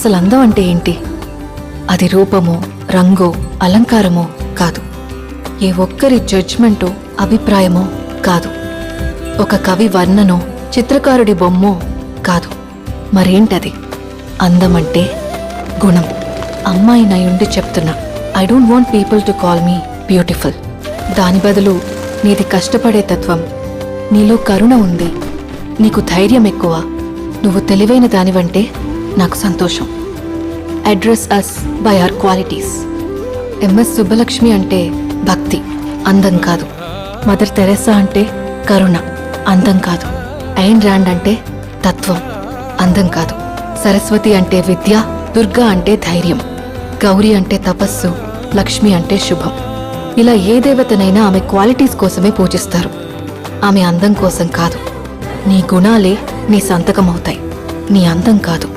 అసలు అందం అంటే ఏంటి? అది రూపమో, రంగో, అలంకారమో కాదు. ఏ ఒక్కరి జడ్జ్మెంటో, అభిప్రాయమో కాదు. ఒక కవి వర్ణనో, చిత్రకారుడి బొమ్మో కాదు. మరేంటది? అందమంటే గుణం. అమ్మాయి నయుండి చెప్తున్నా, I don't want people to call me beautiful. దాని బదులు నీది కష్టపడే తత్వం, నీలో కరుణ ఉంది, నీకు ధైర్యం ఎక్కువ, నువ్వు తెలివైన దానివంటే నాకు సంతోషం. Address us by our qualities. MS Subbalakshmi అంటే భక్తి, అందం కాదు. మదర్ తెరెసా అంటే కరుణ, అందం కాదు. ఐన్ ర్యాండ్ అంటే తత్వం, అందం కాదు. సరస్వతి అంటే విద్య, దుర్గా అంటే ధైర్యం, గౌరీ అంటే తపస్సు, లక్ష్మి అంటే శుభం. ఇలా ఏ దేవతనైనా ఆమె క్వాలిటీస్ కోసమే పూజిస్తారు, ఆమె అందం కోసం కాదు. నీ గుణాలే నీ సంతకమవుతాయి, నీ అందం కాదు.